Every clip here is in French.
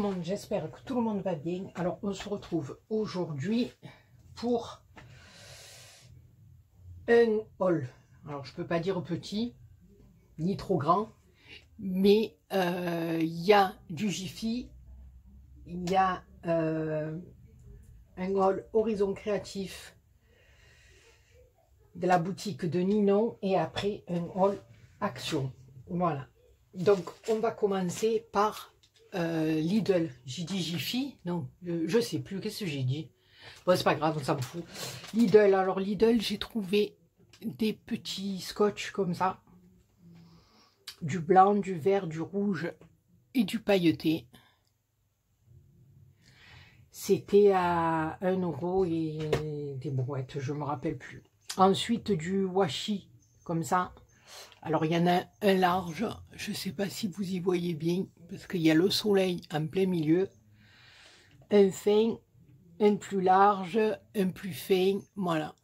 monde, j'espère que tout le monde va bien. Alors on se retrouve aujourd'hui pour un haul. Alors je peux pas dire petit, ni trop grand, mais il y a du Jiffy, il y a un haul Horizon Créatif de la boutique de Ninon et après un haul Action. Voilà. Donc on va commencer par Lidl. J'ai dit Jiffy? Non, je sais plus, qu'est-ce que j'ai dit? Bon, c'est pas grave, on s'en fout. Lidl, alors Lidl, j'ai trouvé des petits scotch comme ça. Du blanc, du vert, du rouge et du pailleté. C'était à 1 € et des brouettes, je me rappelle plus. Ensuite, du washi, comme ça. Alors, il y en a un large, je ne sais pas si vous y voyez bien, parce qu'il y a le soleil en plein milieu. Un fin, un plus large, un plus fin, voilà.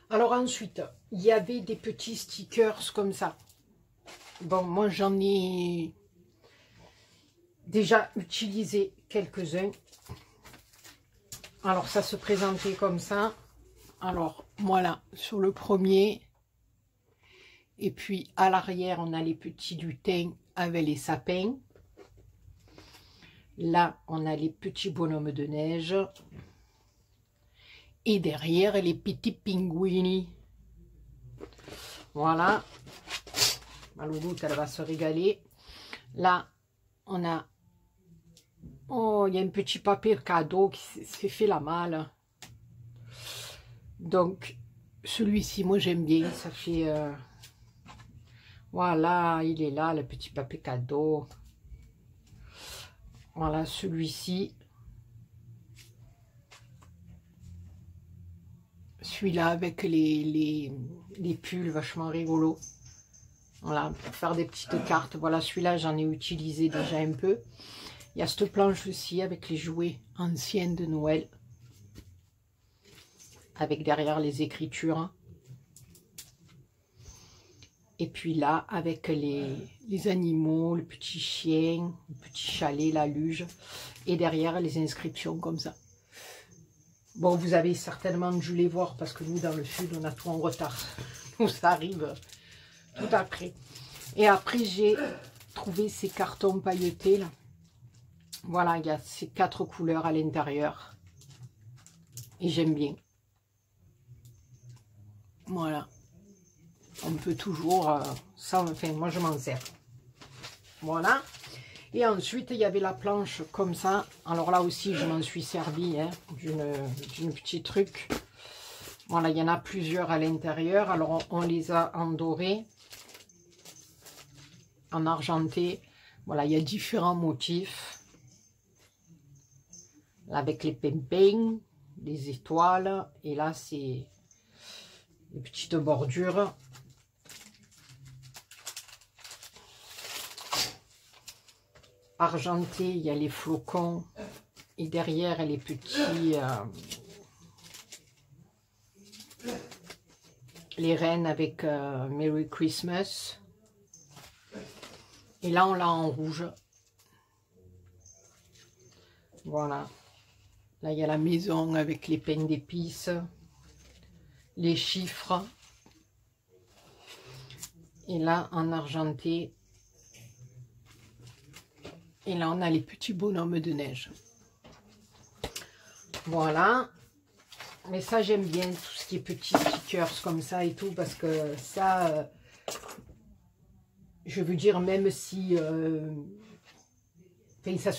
Alors ensuite, il y avait des petits stickers comme ça. Bon, moi j'en ai déjà utilisé quelques-uns. Alors ça se présentait comme ça. Alors voilà, sur le premier. Et puis à l'arrière, on a les petits lutins avec les sapins. Là, on a les petits bonhommes de neige. Et derrière, les petits pingouins. Voilà. Ma louloute, elle va se régaler. Là, on a... Oh, il y a un petit papier cadeau qui s'est fait la malle. Donc, celui-ci, moi, j'aime bien. Ça fait... Voilà, il est là, le petit papier cadeau. Voilà, celui-ci. Celui-là avec les pulls vachement rigolos. Voilà, pour faire des petites cartes. Voilà, celui-là, j'en ai utilisé déjà un peu. Il y a cette planche aussi avec les jouets anciennes de Noël. Avec derrière les écritures. Et puis là, avec les animaux, le petit chien, le petit chalet, la luge. Et derrière, les inscriptions comme ça. Bon, vous avez certainement dû les voir parce que nous, dans le sud, on a tout en retard. Nous, ça arrive tout après. Et après, j'ai trouvé ces cartons pailletés là. Voilà, il y a ces 4 couleurs à l'intérieur. Et j'aime bien. Voilà. On peut toujours... ça, enfin, moi, je m'en sers. Voilà. Et ensuite, il y avait la planche comme ça. Alors là aussi, je m'en suis servi hein, d'une petite truc. Voilà, il y en a plusieurs à l'intérieur. Alors, on les a en doré, en argenté. Voilà, il y a différents motifs. Là, avec les pimpins, les étoiles. Et là, c'est les petites bordures. Argenté, il y a les flocons. Et derrière, les petits... les rennes avec Merry Christmas. Et là, on l'a en rouge. Voilà. Là, il y a la maison avec les pains d'épices. Les chiffres. Et là, en argenté. Et là, on a les petits bonhommes de neige. Voilà. Mais ça, j'aime bien tout ce qui est petits stickers comme ça et tout. Parce que ça, je veux dire, même si... ça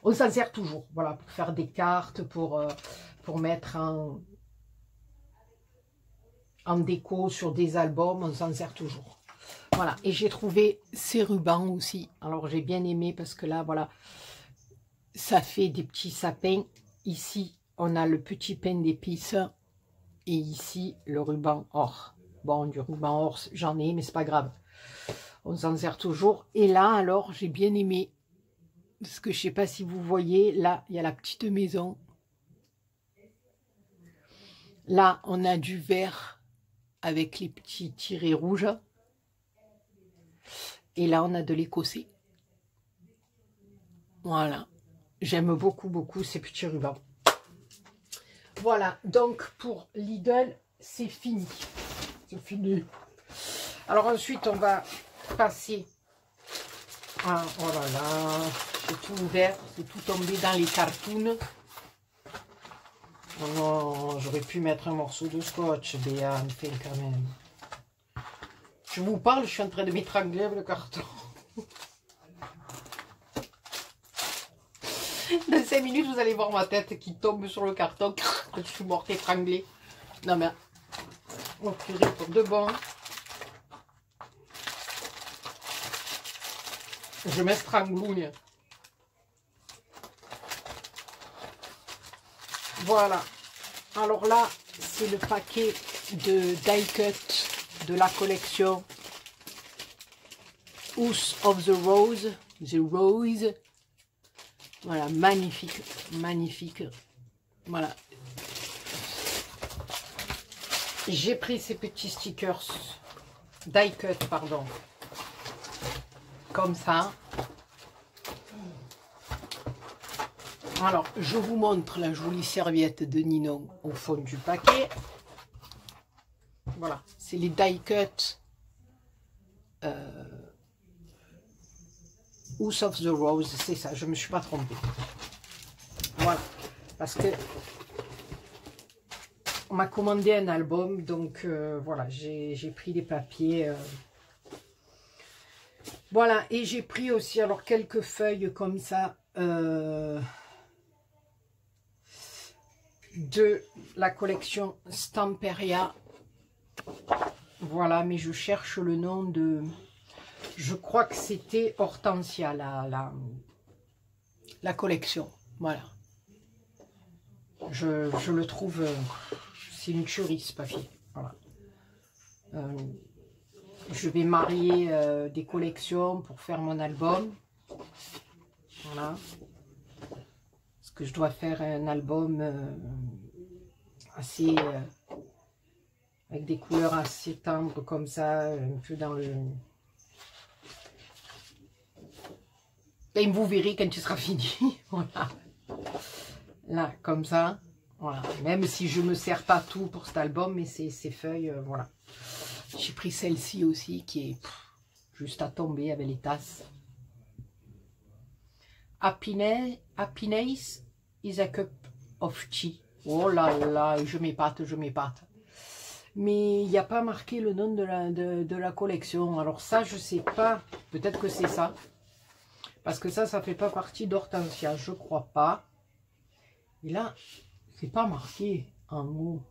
on s'en sert toujours. Voilà, pour faire des cartes, pour mettre en déco sur des albums. On s'en sert toujours. Voilà, et j'ai trouvé ces rubans aussi. Alors, j'ai bien aimé parce que là, voilà, ça fait des petits sapins. Ici, on a le petit pain d'épices et ici, le ruban or. Bon, du ruban or, j'en ai, mais c'est pas grave. On s'en sert toujours. Et là, alors, j'ai bien aimé. Parce que je sais pas si vous voyez, là, il y a la petite maison. Là, on a du vert avec les petits tirets rouges. Et là, on a de l'écossais. Voilà. J'aime beaucoup, beaucoup ces petits rubans. Voilà. Donc, pour Lidl, c'est fini. C'est fini. Alors ensuite, on va passer à... Oh là là, j'ai tout ouvert. C'est tout tombé dans les cartoons. Oh non, j'aurais pu mettre un morceau de scotch, Béa, me fait quand même. Je vous parle, je suis en train de m'étrangler avec le carton. Dans 5 minutes, vous allez voir ma tête qui tombe sur le carton. Je suis morte étranglée. Non mais, oh purée, pour de bon. Je m'estranglouille. Voilà. Alors là, c'est le paquet de die cut de la collection House of the Rose. The Rose. Voilà, magnifique, magnifique. Voilà. J'ai pris ces petits stickers die cut, pardon. Comme ça. Alors, je vous montre la jolie serviette de Ninon au fond du paquet. Voilà, c'est les die cut House of the Rose, c'est ça, je ne me suis pas trompée. Voilà, parce que on m'a commandé un album, donc voilà, j'ai pris des papiers. Voilà, et j'ai pris aussi alors quelques feuilles comme ça de la collection Stamperia. Voilà, mais je cherche le nom de... Je crois que c'était Hortensia, la collection. Voilà. Je le trouve... c'est une tuerie, ce papier. Voilà. Je vais marier des collections pour faire mon album. Voilà. Parce que je dois faire un album assez... avec des couleurs assez tendres comme ça, un peu dans le... Et vous verrez quand il sera fini. Voilà. Là, comme ça. Voilà. Même si je ne me sers pas tout pour cet album, mais ces feuilles, voilà. J'ai pris celle-ci aussi, qui est juste à tomber avec les tasses. Happiness is a cup of tea. Oh là là, je m'épate, je m'épate. Mais il n'y a pas marqué le nom de la collection. Alors ça, je sais pas. Peut-être que c'est ça. Parce que ça fait pas partie d'Hortensia. Je crois pas. Et là, c'est pas marqué en haut.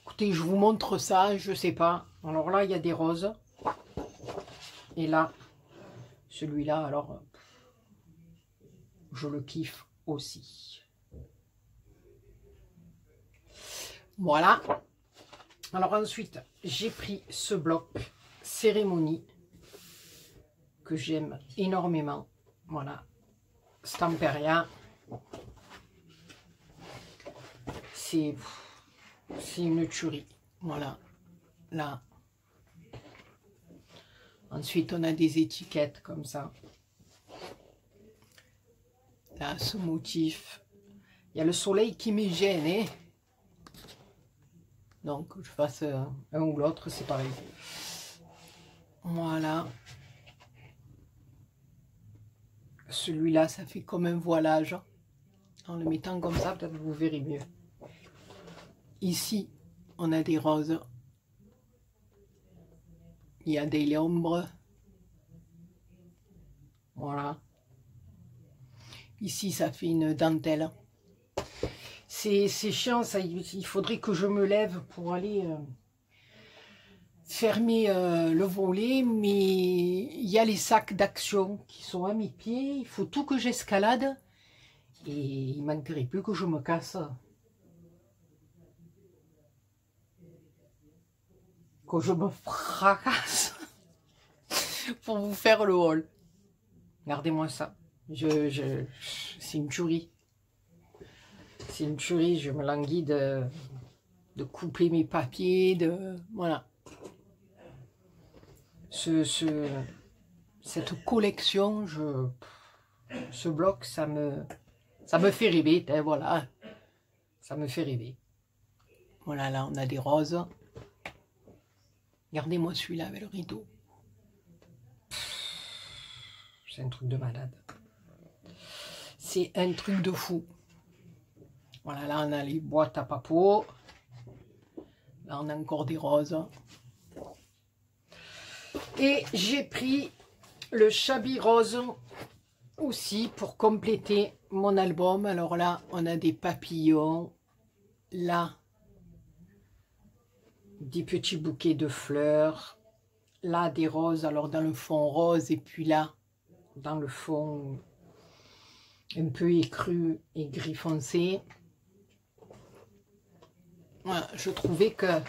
Écoutez, je vous montre ça. Je sais pas. Alors là, il y a des roses. Et là, celui-là, alors, je le kiffe aussi. Voilà. Alors ensuite, j'ai pris ce bloc cérémonie que j'aime énormément. Voilà. Stamperia. C'est une tuerie. Voilà. Là. Ensuite, on a des étiquettes comme ça. Là, ce motif. Il y a le soleil qui me gêne, hein. Donc, je fasse un ou l'autre, c'est pareil. Voilà. Celui-là, ça fait comme un voilage. En le mettant comme ça, peut-être vous verrez mieux. Ici, on a des roses. Il y a des ombres. Voilà. Ici, ça fait une dentelle. C'est chiant, ça. Il faudrait que je me lève pour aller fermer le volet. Mais il y a les sacs d'action qui sont à mes pieds. Il faut tout que j'escalade. Et il manquerait plus que je me casse. Que je me fracasse pour vous faire le haul. Regardez-moi ça. C'est une tuerie. C'est une tuerie, je me languis de... de couper mes papiers, de voilà. Cette collection, ce bloc, ça me fait rêver, hein, voilà. Ça me fait rêver. Voilà, là, on a des roses. Regardez-moi celui-là avec le rideau. C'est un truc de malade. C'est un truc de fou. Voilà, là, on a les boîtes à papeaux. Là, on a encore des roses. Et j'ai pris le Shabby Rose aussi pour compléter mon album. Alors là, on a des papillons. Là, des petits bouquets de fleurs. Là, des roses. Alors, dans le fond rose. Et puis là, dans le fond un peu écru et gris foncé. Voilà, je trouvais que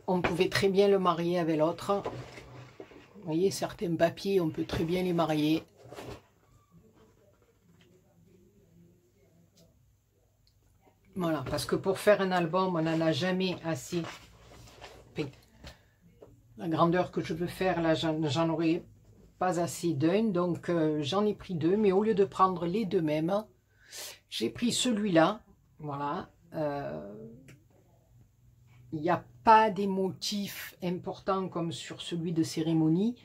on pouvait très bien le marier avec l'autre. Vous voyez, certains papiers, on peut très bien les marier. Voilà, parce que pour faire un album, on n'en a jamais assez. Enfin, la grandeur que je veux faire, là, j'en aurais pas assez d'un. Donc, j'en ai pris deux. Mais au lieu de prendre les deux mêmes, j'ai pris celui-là. Voilà. Il n'y a pas des motifs importants comme sur celui de cérémonie.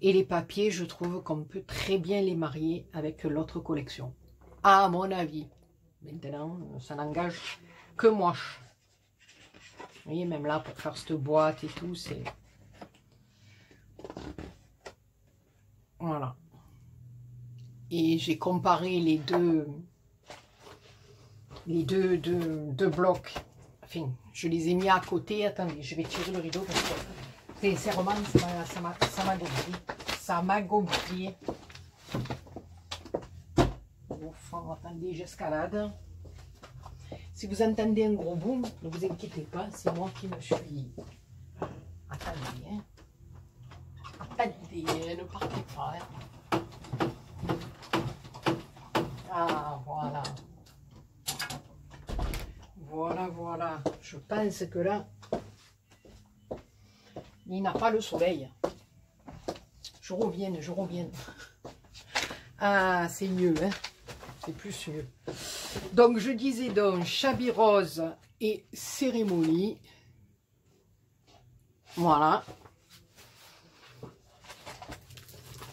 Et les papiers, je trouve qu'on peut très bien les marier avec l'autre collection. À mon avis. Maintenant, ça n'engage que moi. Vous voyez, même là, pour faire cette boîte et tout, c'est... Voilà. Et j'ai comparé les deux blocs. Enfin, je les ai mis à côté. Attendez, je vais tirer le rideau parce que sincèrement, ça m'a gonflé. Enfin, attendez, j'escalade. Si vous entendez un gros boom, ne vous inquiétez pas, c'est moi qui me suis... Attendez, hein. Attendez, ne partez pas. Hein. Ah, voilà. Voilà, voilà. Je pense que là, il n'a pas le soleil. Je reviens, je reviens. Ah, c'est mieux, hein. C'est plus mieux. Donc, je disais donc Shabby Rose et cérémonie. Voilà.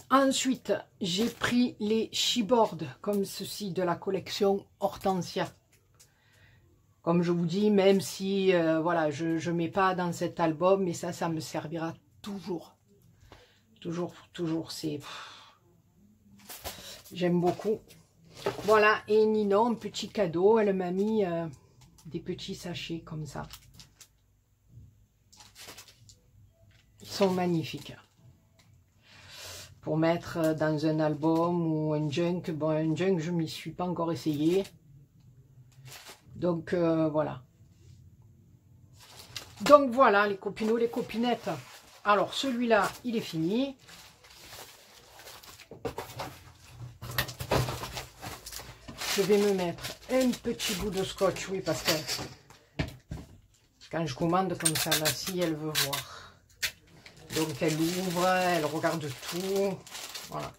Ensuite, j'ai pris les She-Board, comme ceci, de la collection Hortensia. Comme je vous dis, même si, voilà, je ne mets pas dans cet album, mais ça me servira toujours. Toujours, c'est... J'aime beaucoup. Voilà, et Ninon, un petit cadeau, elle m'a mis des petits sachets comme ça. Ils sont magnifiques. Pour mettre dans un album ou un junk. Bon, un junk, je ne m'y suis pas encore essayé. Donc, voilà. Donc, voilà, les copinots, les copinettes. Alors, celui-là, il est fini. Je vais me mettre un petit bout de scotch, oui, parce que quand je commande comme ça, la fille, elle veut voir. Donc, elle ouvre, elle regarde tout. Voilà.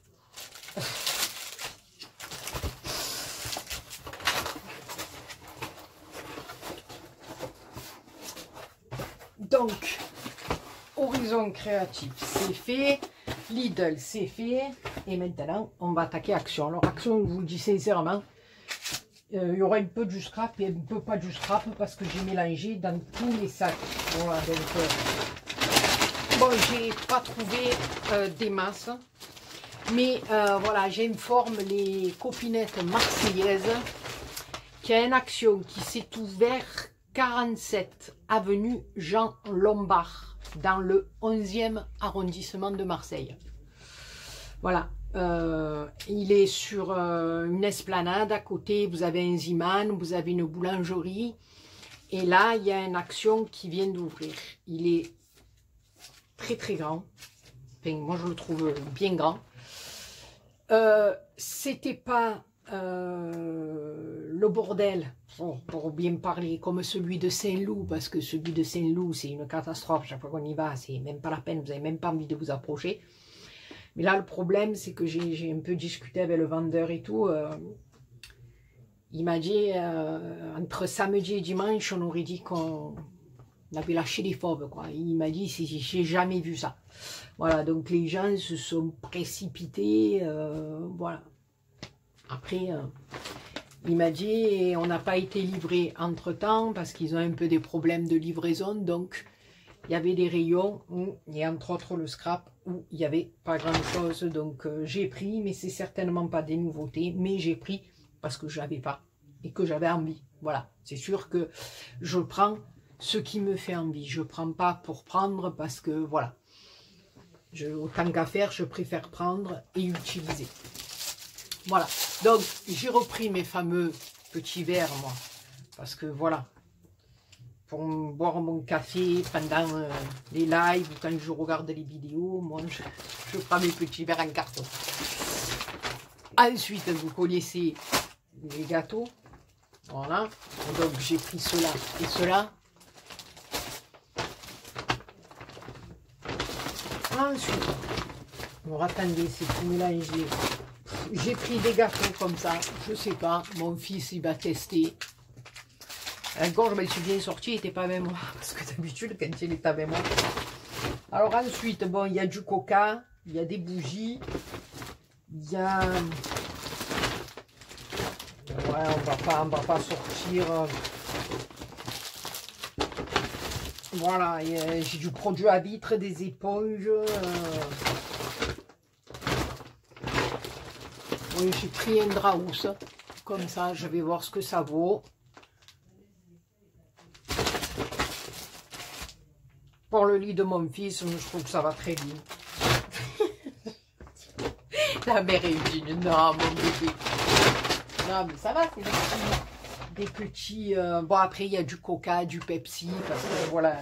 Donc, Horizon Créatif, c'est fait. Lidl, c'est fait. Et maintenant, on va attaquer Action. Alors, Action, je vous le dis sincèrement, il y aura un peu du scrap et un peu pas du scrap parce que j'ai mélangé dans tous les sacs. Voilà, donc, bon, j'ai pas trouvé des masses. Mais voilà, j'informe les copinettes marseillaises qu'il y a une Action qui s'est ouverte 47 avenue Jean Lombard dans le 11e arrondissement de Marseille. Voilà, il est sur une esplanade, à côté vous avez un Ziman, vous avez une boulangerie et là il y a une Action qui vient d'ouvrir. Il est très grand, enfin, moi je le trouve bien grand. C'était pas le bordel, pour bien parler, comme celui de Saint-Loup, parce que celui de Saint-Loup, c'est une catastrophe, chaque fois qu'on y va, c'est même pas la peine, vous n'avez même pas envie de vous approcher. Mais là, le problème, c'est que j'ai un peu discuté avec le vendeur et tout. Il m'a dit, entre samedi et dimanche, on aurait dit qu'on avait lâché les fauves, quoi. Il m'a dit, j'ai jamais vu ça. Voilà, donc les gens se sont précipités, voilà. Après, il m'a dit, on n'a pas été livré entre-temps, parce qu'ils ont un peu des problèmes de livraison, donc il y avait des rayons, où, et entre autres le scrap, où il n'y avait pas grand-chose, donc j'ai pris, mais c'est certainement pas des nouveautés, mais j'ai pris parce que je n'avais pas, et que j'avais envie. Voilà, c'est sûr que je prends ce qui me fait envie, je ne prends pas pour prendre, parce que voilà, autant qu'à faire, je préfère prendre et utiliser. Voilà, donc j'ai repris mes fameux petits verres, moi, parce que voilà, pour boire mon café pendant les lives, ou quand je regarde les vidéos, moi je prends mes petits verres en carton. Ensuite, vous connaissez les gâteaux, voilà, donc j'ai pris cela et cela. Ensuite, bon, attendez, c'est tout mélangé. J'ai pris des gâteaux comme ça, je sais pas, mon fils il va tester. Encore, je me suis bien sorti, il n'était pas avec moi, parce que d'habitude, quand il est avec moi. Alors ensuite, bon, il y a du coca, il y a des bougies, il y a... Ouais, on va pas sortir... Voilà, j'ai du produit à vitre, des éponges... Oui, j'ai pris un draus, comme ça, je vais voir ce que ça vaut. Pour le lit de mon fils, je trouve que ça va très bien. La mère est une, non, mon bébé. Non, mais ça va, c'est des petits... bon, après, il y a du coca, du Pepsi, parce que voilà,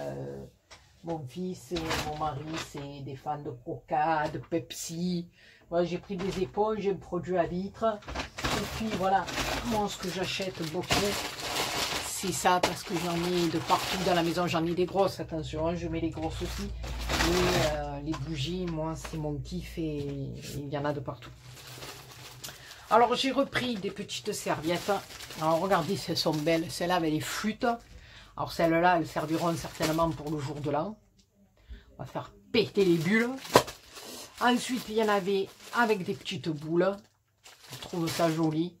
mon fils et mon mari, c'est des fans de coca, de Pepsi. Voilà, j'ai pris des éponges, j'ai un produit à vitre. Et puis voilà, moi ce que j'achète beaucoup, c'est ça, parce que j'en ai de partout dans la maison, j'en ai des grosses, attention, hein, je mets les grosses aussi. Et les bougies, moi c'est mon kiff et il y en a de partout. Alors j'ai repris des petites serviettes. Alors regardez, elles sont belles, celles-là avec les flûtes. Alors celles-là, elles serviront certainement pour le jour de l'an. On va faire péter les bulles. Ensuite, il y en avait avec des petites boules. Je trouve ça joli.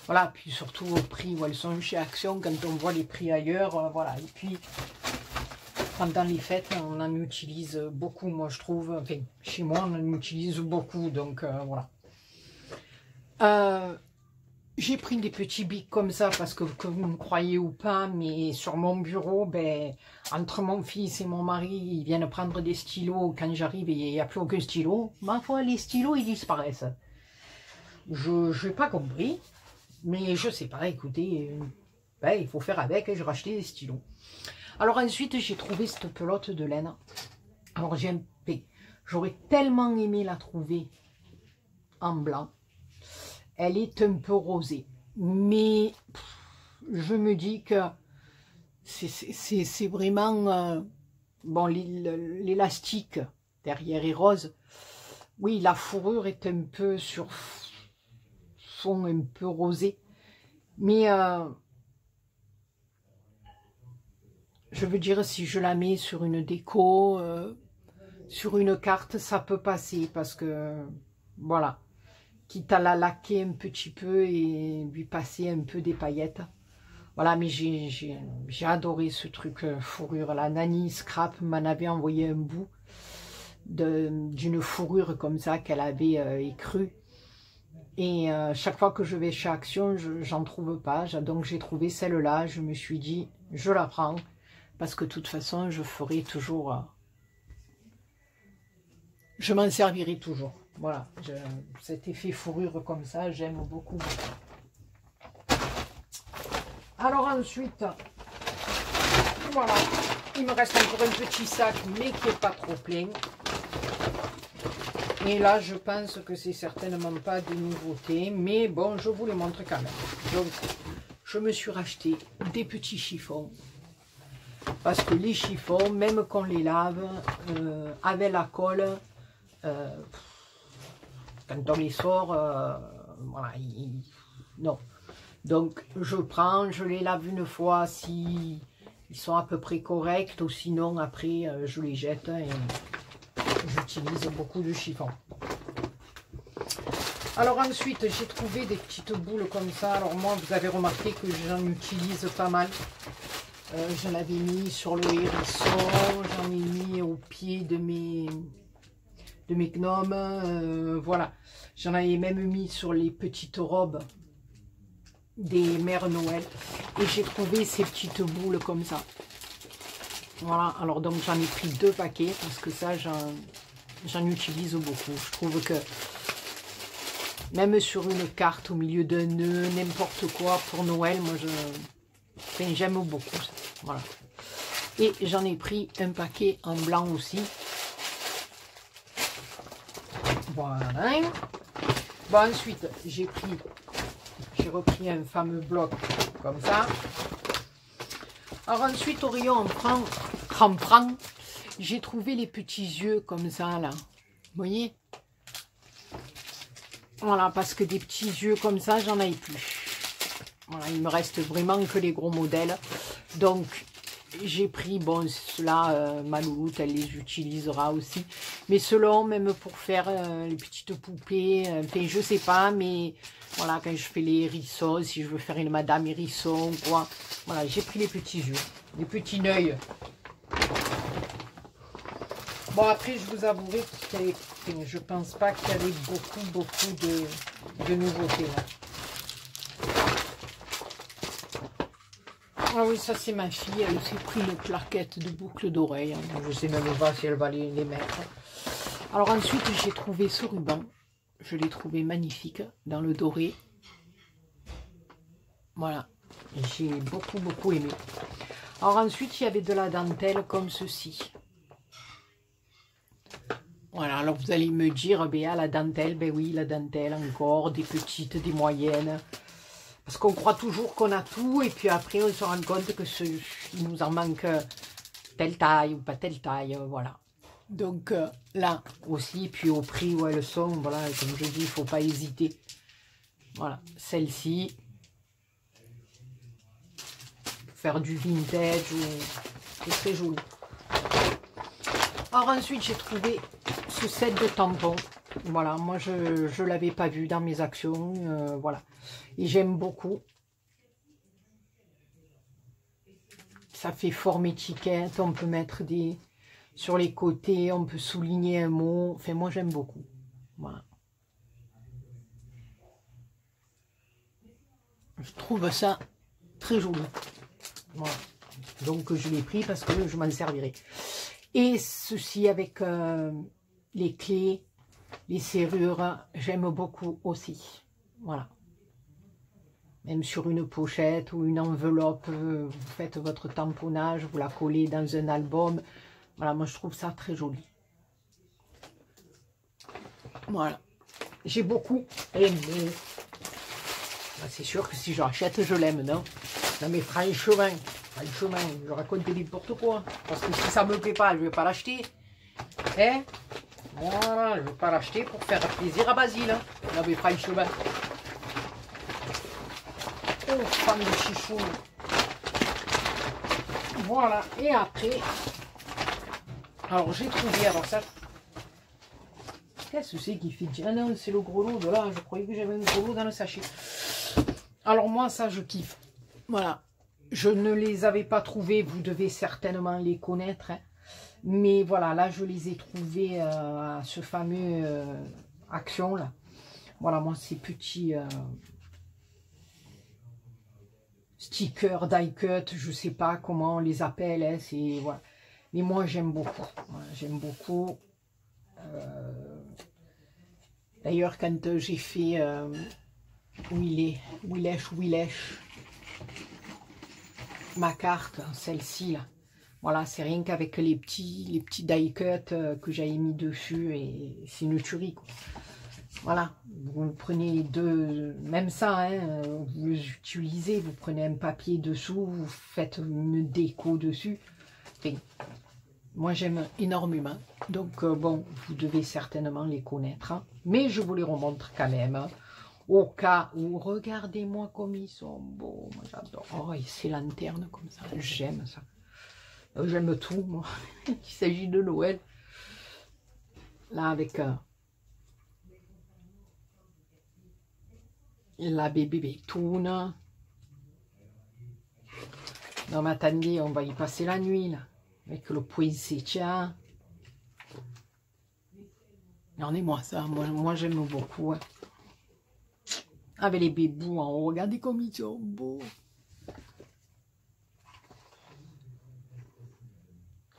Voilà, puis surtout au prix où elles sont chez Action, quand on voit les prix ailleurs, voilà. Et puis, pendant les fêtes, on en utilise beaucoup, moi je trouve. Enfin, chez moi, on en utilise beaucoup, donc voilà. J'ai pris des petits bics comme ça, parce que vous me croyez ou pas, mais sur mon bureau, ben, entre mon fils et mon mari, ils viennent prendre des stylos. Quand j'arrive, il n'y a plus aucun stylo. Ma foi, les stylos, ils disparaissent. Je n'ai pas compris, mais je sais pas, écoutez, ben, il faut faire avec, je rachetais des stylos. Alors ensuite, j'ai trouvé cette pelote de laine. Alors j'aurais tellement aimé la trouver en blanc. Elle est un peu rosée, mais je me dis que c'est vraiment... bon, l'élastique derrière est rose. Oui, la fourrure est un peu sur fond un peu rosé. Mais je veux dire, si je la mets sur une déco, sur une carte, ça peut passer. Parce que, voilà. Quitte à la laquer un petit peu et lui passer un peu des paillettes. Voilà, mais j'ai adoré ce truc fourrure. La Nani Scrap m'en avait envoyé un bout d'une fourrure comme ça qu'elle avait écrue. Et chaque fois que je vais chez Action, j'en trouve pas. Donc j'ai trouvé celle-là. Je me suis dit, je la prends. Parce que de toute façon, je ferai toujours... je m'en servirai toujours. Voilà, cet effet fourrure comme ça, j'aime beaucoup. Alors ensuite, voilà, il me reste encore un petit sac, mais qui n'est pas trop plein. Et là, je pense que c'est certainement pas des nouveautés. Mais bon, je vous les montre quand même. Donc, je me suis racheté des petits chiffons. Parce que les chiffons, même qu'on les lave, avec la colle, quand on les sort, voilà, non. Donc, je prends, je les lave une fois si ils sont à peu près corrects, ou sinon, après, je les jette et j'utilise beaucoup de chiffons. Alors ensuite, j'ai trouvé des petites boules comme ça. Alors moi, vous avez remarqué que j'en utilise pas mal. J'en avais mis sur le hérisson, j'en ai mis au pied de mes gnomes. Voilà, j'en avais même mis sur les petites robes des mères Noël. Et j'ai trouvé ces petites boules comme ça. Voilà, alors donc j'en ai pris 2 paquets parce que ça, j'en utilise beaucoup. Je trouve que même sur une carte au milieu d'un nœud, n'importe quoi pour Noël, moi j'aime beaucoup ça. Voilà. Et j'en ai pris un paquet en blanc aussi. Voilà. Bon, ensuite, j'ai repris un fameux bloc comme ça. Alors ensuite, au rayon en prend, j'ai trouvé les petits yeux comme ça, là. Vous voyez? Voilà, parce que des petits yeux comme ça, j'en ai plus. Voilà, il me reste vraiment que les gros modèles. Donc, j'ai pris, bon, ceux-là, ma louloute, elle les utilisera aussi. Mais ceux-là, même pour faire les petites poupées, enfin, je sais pas, mais voilà, quand je fais les hérissons, si je veux faire une madame hérisson, quoi. Voilà, j'ai pris les petits yeux, les petits œils. Bon, après, je vous avouerai que je pense pas qu'il y avait beaucoup de nouveautés, là. Ah oui, ça c'est ma fille, elle s'est pris une plaquette de boucles d'oreilles. Hein. Je sais même pas si elle va les mettre. Alors ensuite, j'ai trouvé ce ruban. Je l'ai trouvé magnifique dans le doré. Voilà, j'ai beaucoup aimé. Alors ensuite, il y avait de la dentelle comme ceci. Voilà, alors vous allez me dire, Béa, la dentelle, ben oui, la dentelle encore, des petites, des moyennes. Parce qu'on croit toujours qu'on a tout, et puis après on se rend compte qu'il nous en manque telle taille ou pas telle taille, voilà. Donc là aussi, puis au prix où elles sont, voilà, comme je dis, il ne faut pas hésiter. Voilà, celle-ci, faire du vintage, c'est très joli. Alors ensuite, j'ai trouvé ce set de tampons. Voilà, moi je ne l'avais pas vu dans mes actions, voilà. Et j'aime beaucoup. Ça fait forme étiquette, on peut mettre des sur les côtés, on peut souligner un mot. Enfin, moi j'aime beaucoup. Voilà. Je trouve ça très joli. Voilà. Donc je l'ai pris parce que je m'en servirai. Et ceci avec les clés, les serrures, j'aime beaucoup aussi. Voilà. Même sur une pochette ou une enveloppe, vous faites votre tamponnage, vous la collez dans un album. Voilà, moi je trouve ça très joli. Voilà. J'ai beaucoup aimé. C'est sûr que si je rachète, je l'aime, non? Non mais franchement, je raconte n'importe quoi. Parce que si ça ne me plaît pas, je ne vais pas l'acheter. Hein? Voilà, je ne vais pas l'acheter pour faire plaisir à Basile. Hein. Non mais franchement. Oh, femme de chichou. Voilà, et après, alors j'ai trouvé, alors ça, qu'est-ce que c'est qui fait? Ah non, c'est le gros lot de là, je croyais que j'avais un gros lot dans le sachet. Alors moi, ça, je kiffe. Voilà, je ne les avais pas trouvés, vous devez certainement les connaître. Hein. Mais voilà, là, je les ai trouvés à ce fameux Action, là. Voilà, moi, ces petits... stickers, die cut, je sais pas comment on les appelle, hein, c'est voilà. Mais moi j'aime beaucoup, voilà, j'aime beaucoup. D'ailleurs quand j'ai fait Wilesh, ma carte, celle-ci là, Voilà, c'est rien qu'avec les petits die cuts que j'avais mis dessus et c'est une tuerie, quoi. Voilà, vous prenez deux, même ça, hein, vous utilisez, vous prenez un papier dessous, vous faites une déco dessus. Enfin, moi j'aime énormément, donc bon, vous devez certainement les connaître, hein, mais je vous les remontre quand même, hein, au cas où. Regardez-moi comme ils sont beaux, moi j'adore. Oh, et ces lanternes comme ça, j'aime ça. J'aime tout, moi. Il s'agit de Noël. Là, avec la bébé Toune. Non, mais attendez, on va y passer la nuit, là. Avec le poinsettia. Regardez-moi ça, moi j'aime beaucoup. Hein. Avec les bébous en haut, regardez comme ils sont beaux.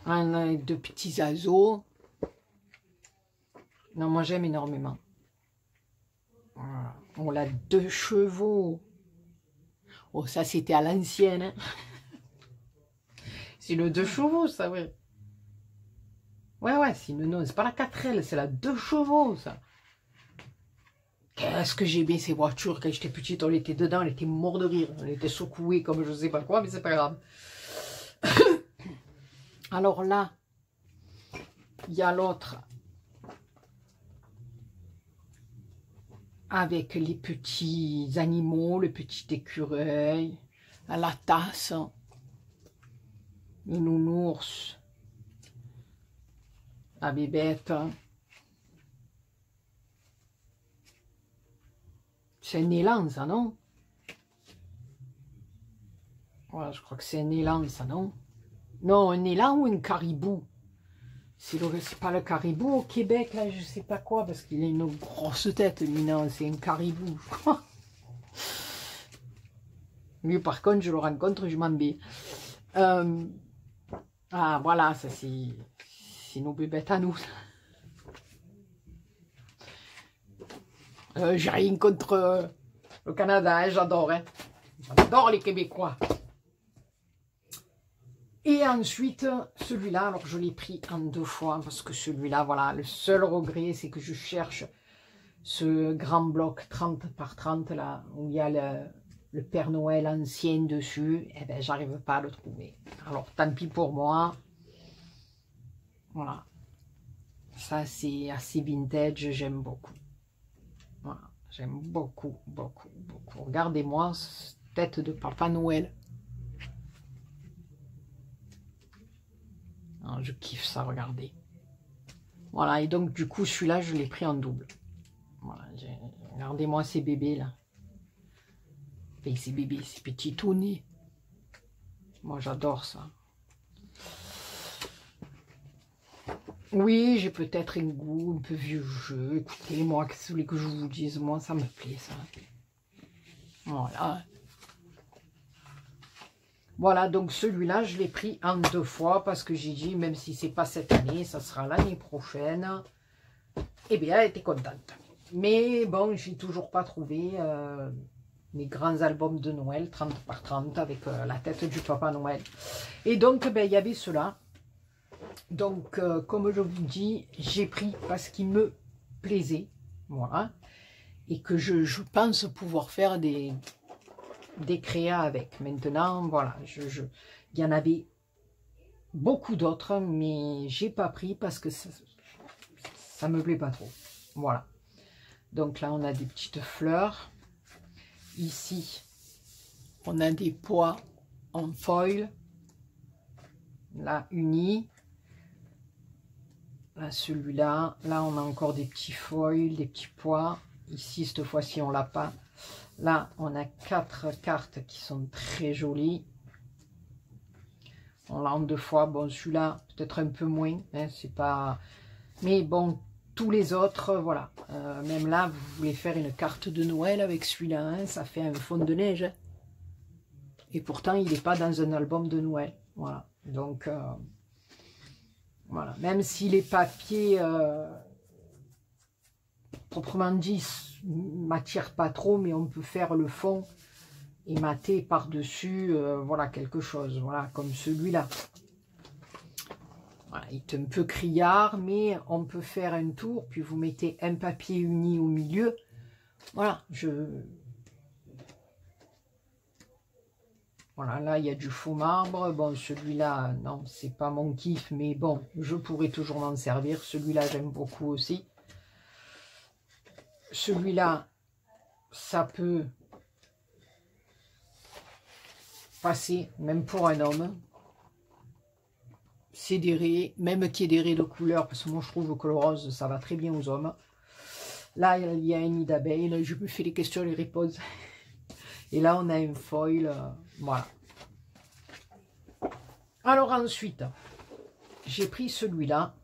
On a deux petits oiseaux. Non, moi j'aime énormément. Voilà. On a 2 chevaux. Oh, ça c'était à l'ancienne. Hein. C'est le 2 chevaux, ça, ouais. Ouais, non, c'est pas la 4L, c'est la 2 chevaux, ça. Qu'est-ce que j'aimais ces voitures quand j'étais petite, on était dedans, on était mort de rire. On était secoués comme je sais pas quoi, mais c'est pas grave. Alors là, il y a l'autre avec les petits animaux, le petit écureuil, la tasse, le nounours, la bébête. C'est un élan, ça, non? Ouais, je crois que c'est un élan, ça, non? Non, un élan ou un caribou? C'est pas le caribou au Québec, là, je sais pas quoi, parce qu'il a une grosse tête, lui, non, c'est un caribou, je crois. Lui, par contre, je le rencontre, je m'en vais. Ah, voilà, ça, c'est nos bébêtes à nous. J'ai rien contre le Canada, hein, j'adore, hein. J'adore les Québécois. Et ensuite, celui-là, alors je l'ai pris en 2 fois, parce que celui-là, voilà, le seul regret, c'est que je cherche ce grand bloc 30 par 30, là, où il y a le Père Noël ancien dessus, et ben j'arrive pas à le trouver. Alors, tant pis pour moi. Voilà. Ça, c'est assez vintage, j'aime beaucoup. Voilà, j'aime beaucoup, beaucoup, beaucoup. Regardez-moi, cette tête de Papa Noël. Ah, je kiffe ça, regardez. Voilà, et donc du coup, celui-là, je l'ai pris en double. Voilà, regardez-moi ces bébés là. Enfin, ces bébés, ces petits tout nés. Moi, j'adore ça. Oui, j'ai peut-être un goût un peu vieux jeu. Écoutez, moi, qu'est-ce que vous voulez que je vous dise? Moi, ça me plaît, ça. Voilà. Voilà, donc celui-là, je l'ai pris en 2 fois parce que j'ai dit, même si c'est pas cette année, ça sera l'année prochaine. Eh bien, elle était contente. Mais bon, j'ai toujours pas trouvé mes grands albums de Noël, 30 par 30, avec la tête du Papa Noël. Et donc, ben, il y avait cela. Donc, comme je vous dis, j'ai pris parce qu'il me plaisait. Voilà. Et que je pense pouvoir faire des créas avec. Maintenant, voilà, il y en avait beaucoup d'autres, mais j'ai pas pris parce que ça me plaît pas trop. Voilà. Donc là, on a des petites fleurs. Ici, on a des pois en foil. Là, unis. Là, celui-là. Là, on a encore des petits foils, des petits pois. Ici, cette fois-ci, on l'a pas. Là, on a 4 cartes qui sont très jolies. On l'a en 2 fois. Bon, celui-là, peut-être un peu moins. Hein, c'est pas... Mais bon, tous les autres, voilà. Même là, vous voulez faire une carte de Noël avec celui-là. Hein, ça fait un fond de neige. Hein. Et pourtant, il n'est pas dans un album de Noël. Voilà. Donc, voilà. Même si les papiers... proprement dit, m'attire pas trop, mais on peut faire le fond et mater par-dessus, voilà, quelque chose, voilà, comme celui-là. Voilà, il est un peu criard, mais on peut faire un tour, puis vous mettez un papier uni au milieu. Voilà, Voilà, là, il y a du faux marbre. Bon, celui-là, non, c'est pas mon kiff, mais bon, je pourrais toujours m'en servir. Celui-là, j'aime beaucoup aussi. Celui-là, ça peut passer, même pour un homme. C'est des raies, même qu'il y ait des raies de couleur, parce que moi, je trouve que le rose, ça va très bien aux hommes. Là, il y a un nid d'abeille. Je me fais les questions et les réponses. Et là, on a un foil. Voilà. Alors ensuite, j'ai pris celui-là.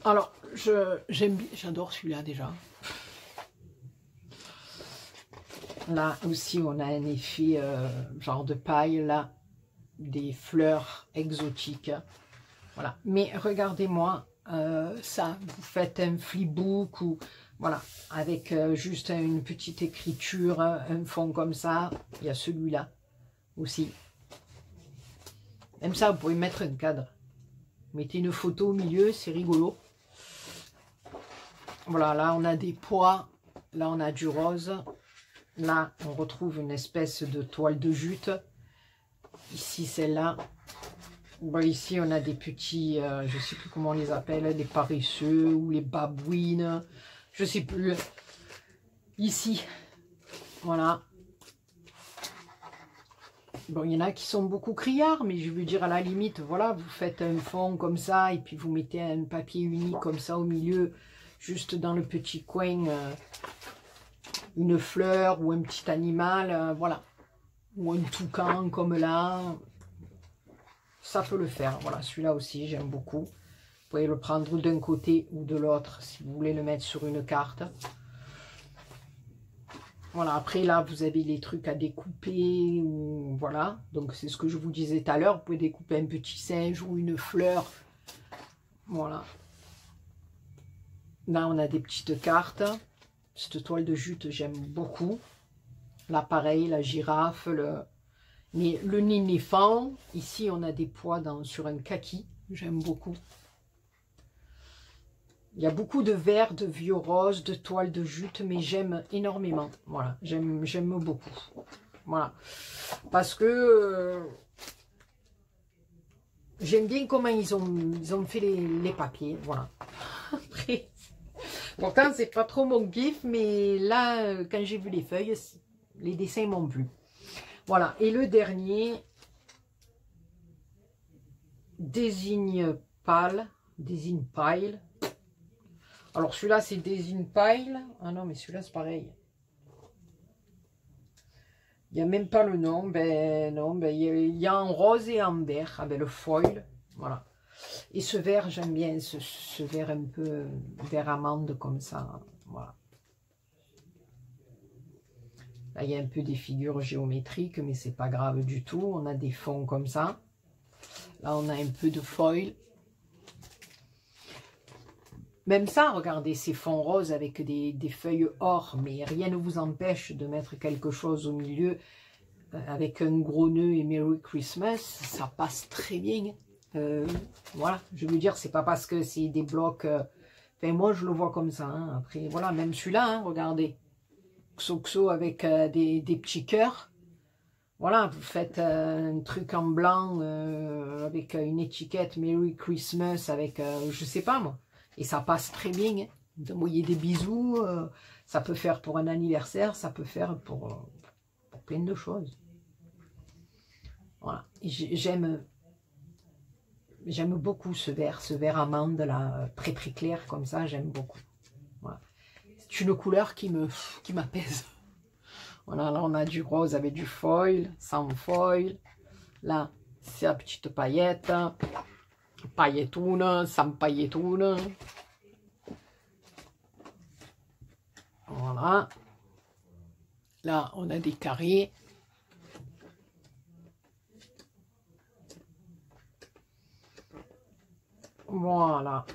Alors, j'adore celui-là déjà. Là aussi, on a un effet genre de paille, là, des fleurs exotiques. Voilà. Mais regardez-moi ça, vous faites un flipbook ou voilà, avec juste une petite écriture, un fond comme ça. Il y a celui-là aussi. Même ça, vous pouvez mettre un cadre. Mettez une photo au milieu, c'est rigolo. Voilà, là on a des pois, là on a du rose. Là, on retrouve une espèce de toile de jute. Ici, celle-là. Bon, ici, on a des petits, je ne sais plus comment on les appelle, les paresseux ou les babouines. Je ne sais plus. Ici, voilà. Bon, il y en a qui sont beaucoup criards, mais je veux dire, à la limite, voilà, vous faites un fond comme ça, et puis vous mettez un papier uni comme ça au milieu, juste dans le petit coin, une fleur ou un petit animal, voilà. Ou un toucan comme là. Ça peut le faire. Voilà, celui-là aussi, j'aime beaucoup. Vous pouvez le prendre d'un côté ou de l'autre si vous voulez le mettre sur une carte. Voilà, après là, vous avez les trucs à découper. Ou, voilà, donc c'est ce que je vous disais tout à l'heure. Vous pouvez découper un petit singe ou une fleur. Voilà. Là, on a des petites cartes. Cette toile de jute, j'aime beaucoup. Là, pareil, la girafe, mais le nénéphant. Ici, on a des pois sur un kaki. J'aime beaucoup. Il y a beaucoup de vert, de vieux rose, de toile de jute, mais j'aime énormément. Voilà, j'aime beaucoup. Voilà. Parce que j'aime bien comment ils ont fait les papiers. Voilà. Après, pourtant, c'est pas trop mon kiff, mais là, quand j'ai vu les feuilles, les dessins m'ont plu. Voilà. Et le dernier, désigne pâle. Alors, celui-là, c'est Désigne Pile. Ah non, mais celui-là, c'est pareil. Il n'y a même pas le nom. Ben non, ben, il y a en rose et en vert avec le foil. Voilà. Et ce vert, j'aime bien ce vert un peu vert amande comme ça. Voilà. Là, il y a un peu des figures géométriques, mais c'est pas grave du tout. On a des fonds comme ça. Là, on a un peu de foil. Même ça, regardez, ces fonds roses avec des feuilles or, mais rien ne vous empêche de mettre quelque chose au milieu avec un gros nœud et Merry Christmas, ça passe très bien. Voilà, je veux dire, c'est pas parce que c'est des blocs... Enfin, moi, je le vois comme ça. Hein. Après, voilà, même celui-là, hein, regardez. Xoxo avec des petits cœurs. Voilà, vous faites un truc en blanc avec une étiquette Merry Christmas avec, je sais pas moi. Et ça passe très bien. Hein. D'envoyer des bisous, ça peut faire pour un anniversaire, ça peut faire pour plein de choses. Voilà. J'aime beaucoup ce vert amande là, très très clair comme ça, j'aime beaucoup. Voilà. C'est une couleur qui m'apaise. Voilà, là on a du rose avec du foil, sans foil. Là, c'est la petite paillette. Pailletoune, sans pailletoune. Voilà. Là, on a des carrés. Voilà.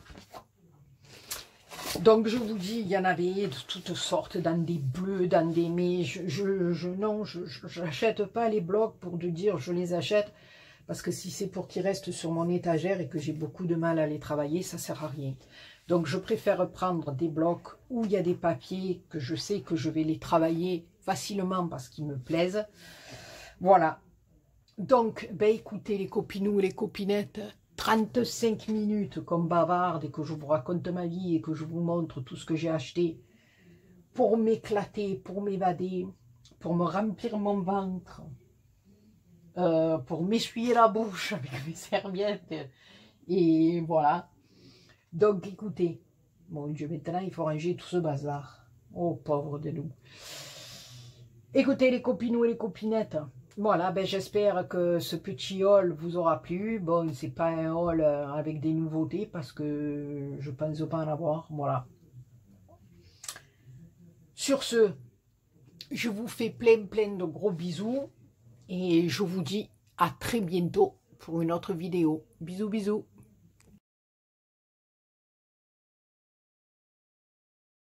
Donc, je vous dis, il y en avait de toutes sortes, dans des bleus, dans des... Mais non, je n'achète pas les blocs pour te dire je les achète. Parce que si c'est pour qu'ils restent sur mon étagère et que j'ai beaucoup de mal à les travailler, ça sert à rien. Donc je préfère prendre des blocs où il y a des papiers que je sais que je vais les travailler facilement parce qu'ils me plaisent. Voilà. Donc, ben écoutez les copinous et les copinettes, 35 minutes comme bavarde et que je vous raconte ma vie et que je vous montre tout ce que j'ai acheté pour m'éclater, pour m'évader, pour me remplir mon ventre, pour m'essuyer la bouche avec mes serviettes. Et voilà. Donc, écoutez, mon Dieu, maintenant, il faut ranger tout ce bazar. Oh, pauvre de nous. Écoutez, les copinous et les copinettes, voilà, ben, j'espère que ce petit haul vous aura plu. Bon, c'est pas un haul avec des nouveautés parce que je pense pas en avoir, voilà. Sur ce, je vous fais plein de gros bisous et je vous dis à très bientôt pour une autre vidéo. Bisous, bisous.